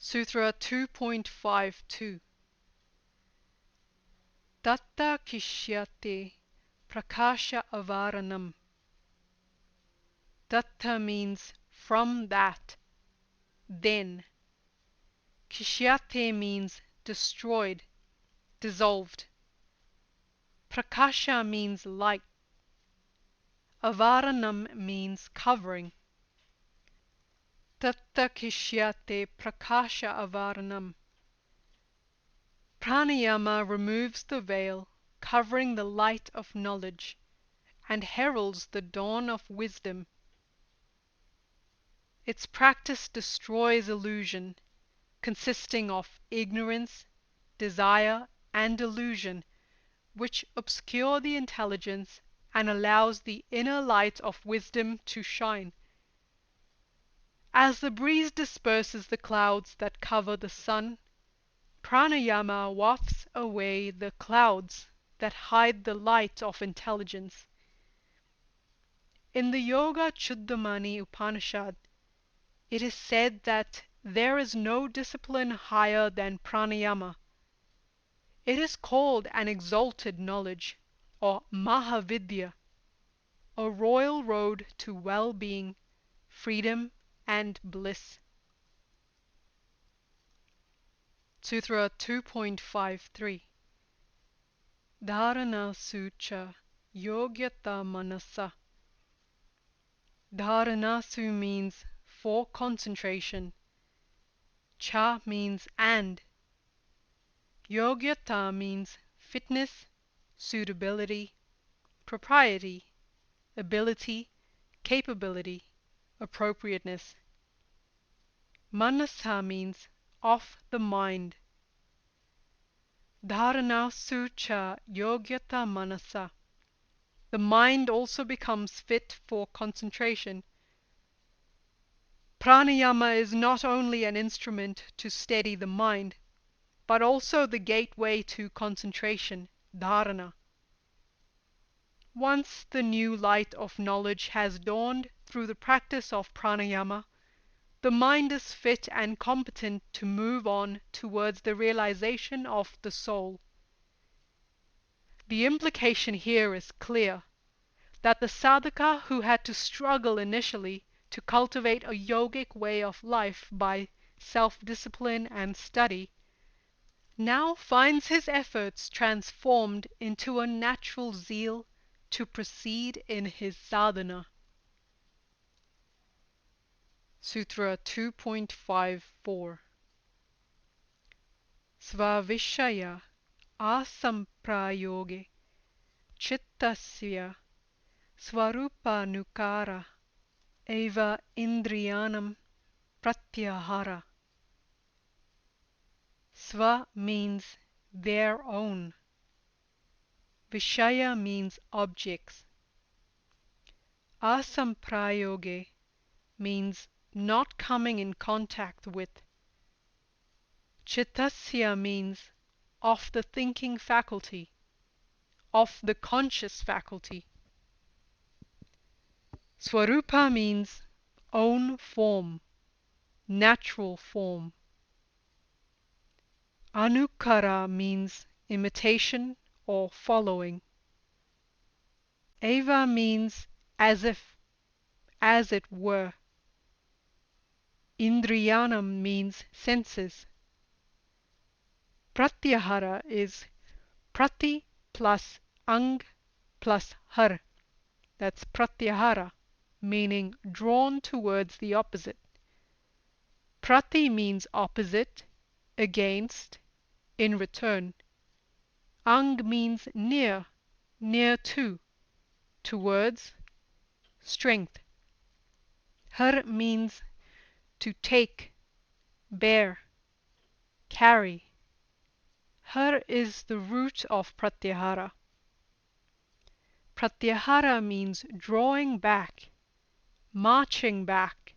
Sutra 2.52 Tatta Kishyate Prakasha Avaranam. Tatta means from that, then. Kishyate means destroyed, dissolved. Prakasha means light. Avaranam means covering. Tatta Kishyate Prakasha Avaranam. Pranayama removes the veil, covering the light of knowledge, and heralds the dawn of wisdom. Its practice destroys illusion, consisting of ignorance, desire, and delusion, which obscure the intelligence and allows the inner light of wisdom to shine. As the breeze disperses the clouds that cover the sun, pranayama wafts away the clouds that hide the light of intelligence. In the Yoga Chuddamani Upanishad, it is said that there is no discipline higher than pranayama. It is called an exalted knowledge, or Mahavidya, a royal road to well-being, freedom, and bliss. Sutra 2.53 Dharana Sucha Yogyata Manasa. Dharanasu means for concentration. Cha means and. Yogyata means fitness, suitability, propriety, ability, capability, appropriateness. Manasa means of the mind. Dharanasu cha yogyata manasa. The mind also becomes fit for concentration. Pranayama is not only an instrument to steady the mind, but also the gateway to concentration, dharana. Once the new light of knowledge has dawned through the practice of pranayama, the mind is fit and competent to move on towards the realization of the soul. The implication here is clear, that the sadhaka who had to struggle initially to cultivate a yogic way of life by self-discipline and study, now finds his efforts transformed into a natural zeal to proceed in his sadhana. Sutra 2.54 Svavishaya asamprayoge chittasya swarupanukara eva indriyanam pratyahara. Sva means their own. Vishaya means objects. Asamprayoge means not coming in contact with. Chittasya means of the thinking faculty, of the conscious faculty. Swarupa means own form, natural form. Anukara means imitation or following. Eva means as if, as it were. Indriyanam means senses. Pratyahara is prati plus ang plus har. That's pratyahara, meaning drawn towards the opposite. Prati means opposite, against, in return. Ang means near, near to, towards, strength. Har means to take, bear, carry. Har is the root of pratyahara. Pratyahara means drawing back, marching back,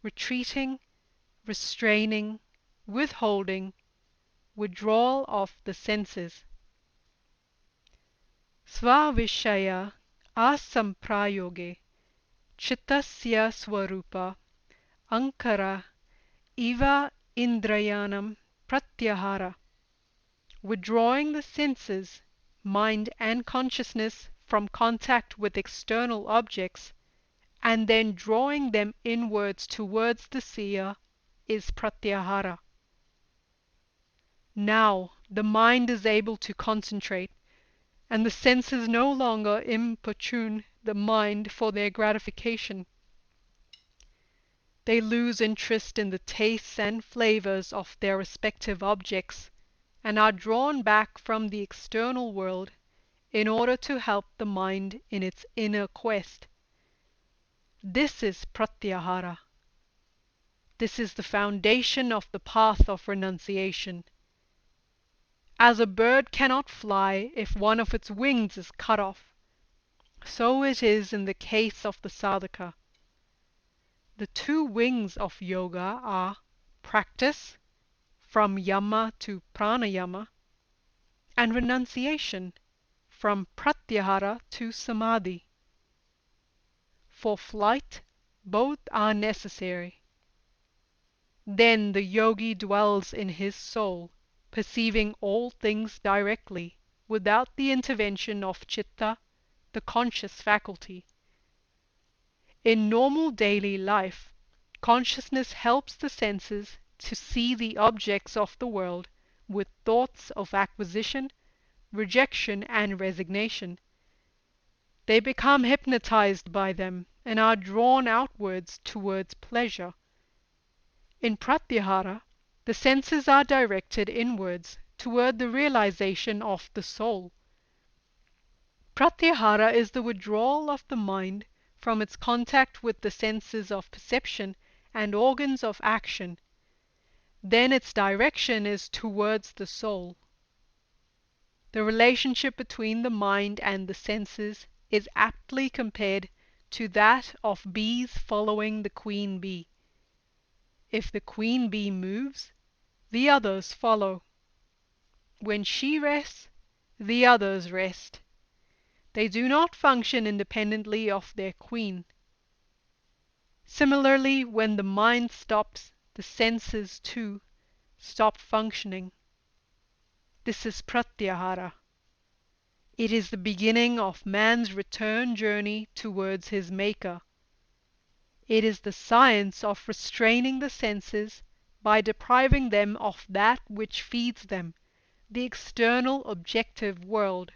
retreating, restraining, withholding, withdrawal of the senses. Svavishaya asamprayoge chittasya swarupa ankara eva Indrayanam Pratyahara, withdrawing the senses, mind and consciousness from contact with external objects, and then drawing them inwards towards the seer, is Pratyahara. Now the mind is able to concentrate, and the senses no longer importune the mind for their gratification. They lose interest in the tastes and flavors of their respective objects, and are drawn back from the external world in order to help the mind in its inner quest. This is Pratyahara. This is the foundation of the path of renunciation. As a bird cannot fly if one of its wings is cut off, so it is in the case of the sadhaka. The two wings of yoga are practice, from yama to pranayama, and renunciation, from pratyahara to samadhi. For flight, both are necessary. Then the yogi dwells in his soul, perceiving all things directly, without the intervention of citta, the conscious faculty. In normal daily life, consciousness helps the senses to see the objects of the world with thoughts of acquisition, rejection, and resignation. They become hypnotized by them and are drawn outwards towards pleasure. In Pratyahara, the senses are directed inwards toward the realization of the soul. Pratyahara is the withdrawal of the mind from its contact with the senses of perception and organs of action. Then its direction is towards the soul. The relationship between the mind and the senses is aptly compared to that of bees following the queen bee. If the queen bee moves, the others follow. When she rests, the others rest. They do not function independently of their queen. Similarly, when the mind stops, the senses, too, stop functioning. This is Pratyahara. It is the beginning of man's return journey towards his Maker. It is the science of restraining the senses by depriving them of that which feeds them, the external objective world.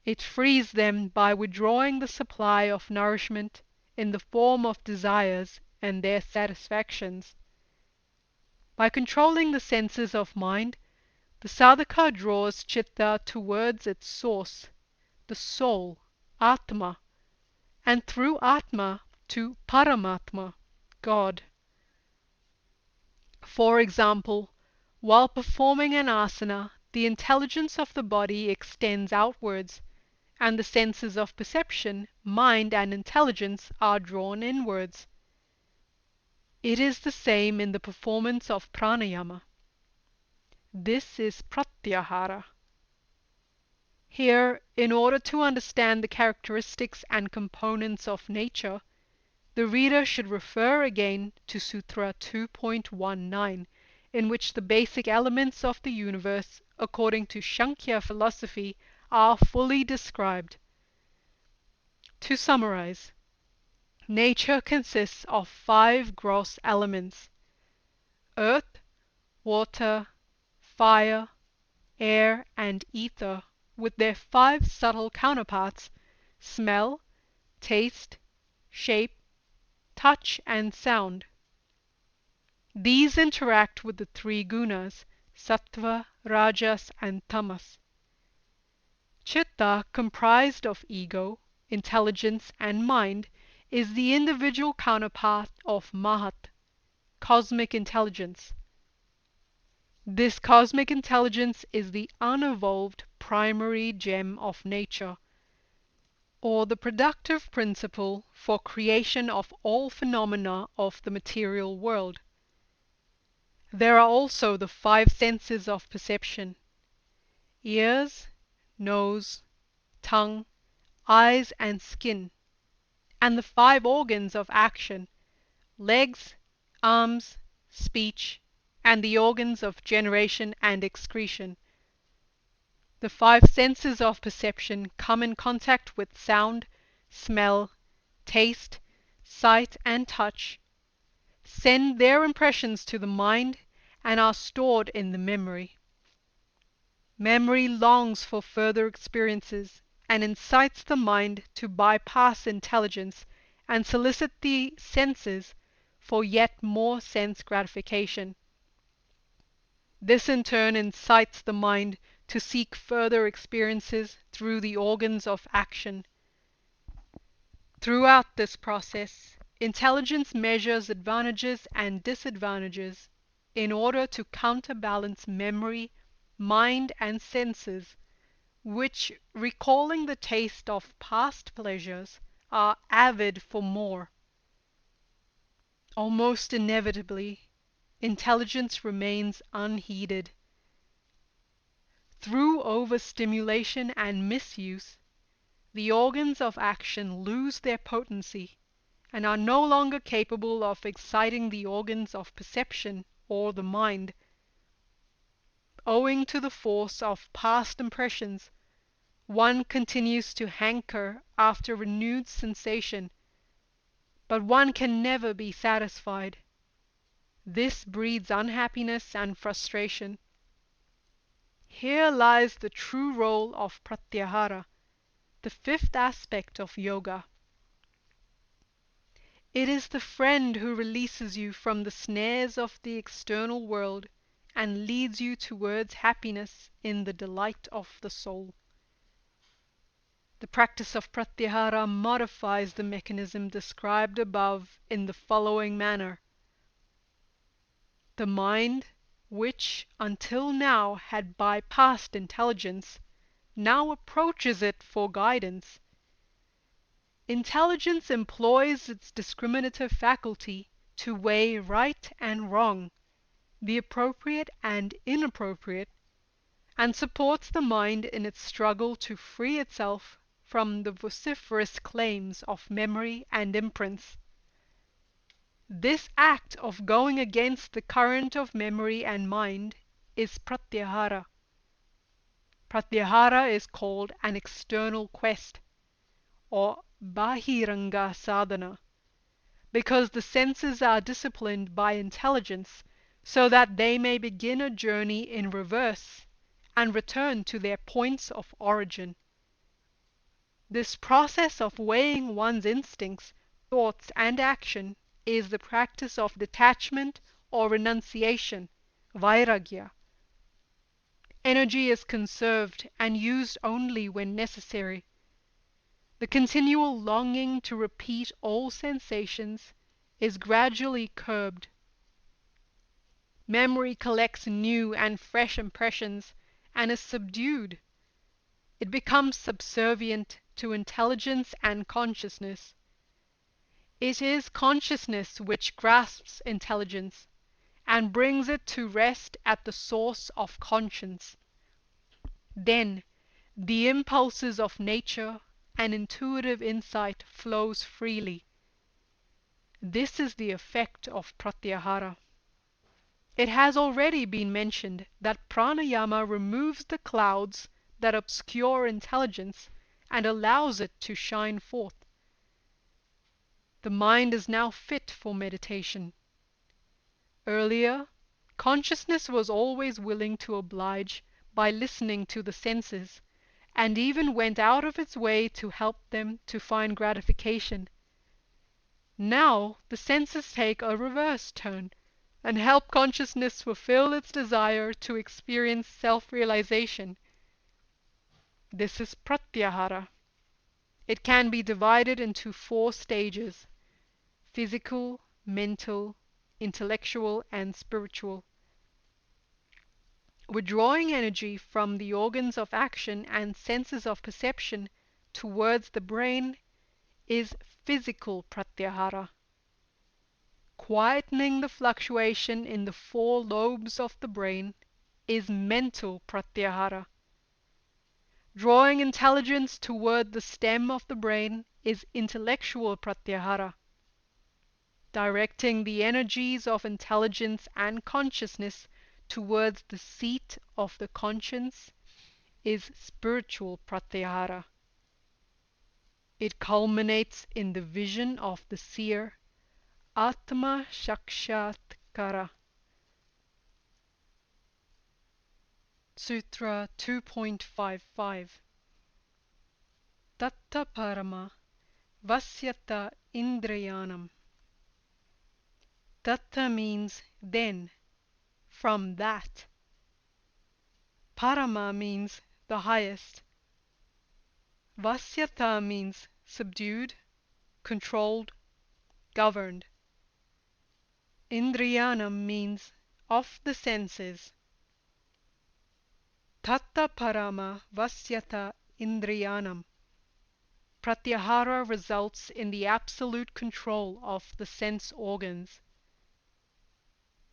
It frees them by withdrawing the supply of nourishment in the form of desires and their satisfactions. By controlling the senses of mind, the sadhaka draws citta towards its source, the soul, Atma, and through Atma to Paramatma, God. For example, while performing an asana, the intelligence of the body extends outwards, and the senses of perception, mind, and intelligence are drawn inwards. It is the same in the performance of pranayama. This is Pratyahara. Here, in order to understand the characteristics and components of nature, the reader should refer again to Sutra 2.19, in which the basic elements of the universe, according to Sankhya philosophy, are fully described. To summarize, nature consists of 5 gross elements: earth, water, fire, air, and ether, with their 5 subtle counterparts: smell, taste, shape, touch, and sound. These interact with the 3 gunas, sattva, rajas, and tamas. Citta, comprised of ego, intelligence, and mind, is the individual counterpart of Mahat, cosmic intelligence. This cosmic intelligence is the unevolved primary gem of nature, or the productive principle for creation of all phenomena of the material world. There are also the 5 senses of perception: ears, nose, tongue, eyes, and skin, and the 5 organs of action: legs, arms, speech, and the organs of generation and excretion. The five senses of perception come in contact with sound, smell, taste, sight, and touch, send their impressions to the mind, and are stored in the memory. Memory longs for further experiences and incites the mind to bypass intelligence and solicit the senses for yet more sense gratification. This in turn incites the mind to seek further experiences through the organs of action. Throughout this process, intelligence measures advantages and disadvantages in order to counterbalance memory, mind, and senses, which, recalling the taste of past pleasures, are avid for more. Almost inevitably, intelligence remains unheeded. Through overstimulation and misuse, the organs of action lose their potency and are no longer capable of exciting the organs of perception or the mind. Owing to the force of past impressions, one continues to hanker after renewed sensation, but one can never be satisfied. This breeds unhappiness and frustration. Here lies the true role of pratyahara, the fifth aspect of yoga. It is the friend who releases you from the snares of the external world and leads you towards happiness in the delight of the soul. The practice of pratyahara modifies the mechanism described above in the following manner. The mind, which until now had bypassed intelligence, now approaches it for guidance. Intelligence employs its discriminative faculty to weigh right and wrong, the appropriate and inappropriate, and supports the mind in its struggle to free itself from the vociferous claims of memory and imprints. This act of going against the current of memory and mind is pratyahara. Pratyahara is called an external quest, or bahiranga sadhana, because the senses are disciplined by intelligence so that they may begin a journey in reverse and return to their points of origin. This process of weighing one's instincts, thoughts, and action is the practice of detachment or renunciation, vairagya. Energy is conserved and used only when necessary. The continual longing to repeat old sensations is gradually curbed. Memory collects new and fresh impressions and is subdued. It becomes subservient to intelligence and consciousness. It is consciousness which grasps intelligence and brings it to rest at the source of conscience. Then the impulses of nature and intuitive insight flows freely. This is the effect of pratyahara. It has already been mentioned that pranayama removes the clouds that obscure intelligence and allows it to shine forth. The mind is now fit for meditation. Earlier, consciousness was always willing to oblige by listening to the senses, and even went out of its way to help them to find gratification. Now the senses take a reverse turn and help consciousness fulfill its desire to experience self-realization. This is pratyahara. It can be divided into 4 stages: physical, mental, intellectual, and spiritual. Withdrawing energy from the organs of action and senses of perception towards the brain is physical pratyahara. Quietening the fluctuation in the 4 lobes of the brain is mental pratyahara. Drawing intelligence toward the stem of the brain is intellectual pratyahara. directing the energies of intelligence and consciousness towards the seat of the conscience, is spiritual pratyahara. It culminates in the vision of the seer, Atma Sakshatkara. Sutra 2.55. Tatta Parama Vasyata Indriyanam. Tatta means then, from that. Parama means the highest. Vasyata means subdued, controlled, governed. Indriyanam means of the senses. Tatta Parama Vasyata Indriyanam. Pratyahara results in the absolute control of the sense organs.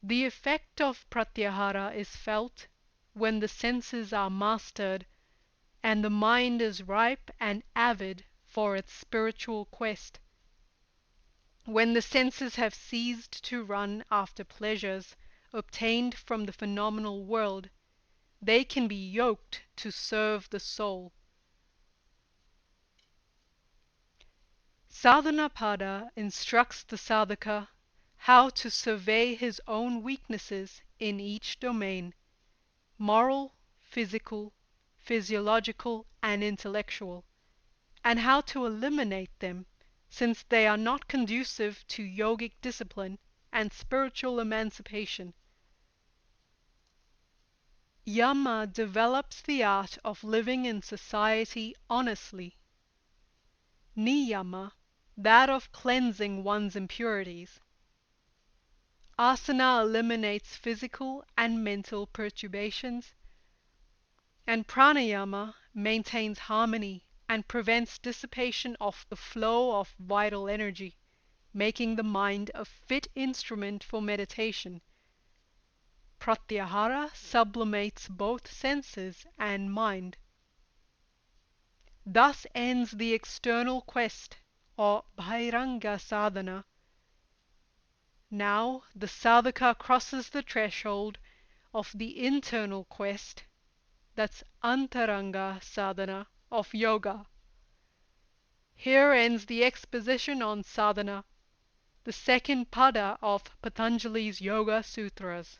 The effect of pratyahara is felt when the senses are mastered and the mind is ripe and avid for its spiritual quest. When the senses have ceased to run after pleasures obtained from the phenomenal world, they can be yoked to serve the soul. Sadhanapada instructs the sadhaka how to survey his own weaknesses in each domain: moral, physical, physiological, and intellectual, and how to eliminate them, since they are not conducive to yogic discipline and spiritual emancipation. Yama develops the art of living in society honestly. Niyama, that of cleansing one's impurities. Asana eliminates physical and mental perturbations, and pranayama maintains harmony and prevents dissipation of the flow of vital energy, making the mind a fit instrument for meditation. Pratyahara sublimates both senses and mind. Thus ends the external quest, or bhairanga sadhana. Now the sadhaka crosses the threshold of the internal quest, that's antaranga sadhana of yoga. Here ends the exposition on sadhana, the second pada of Patanjali's Yoga Sutras.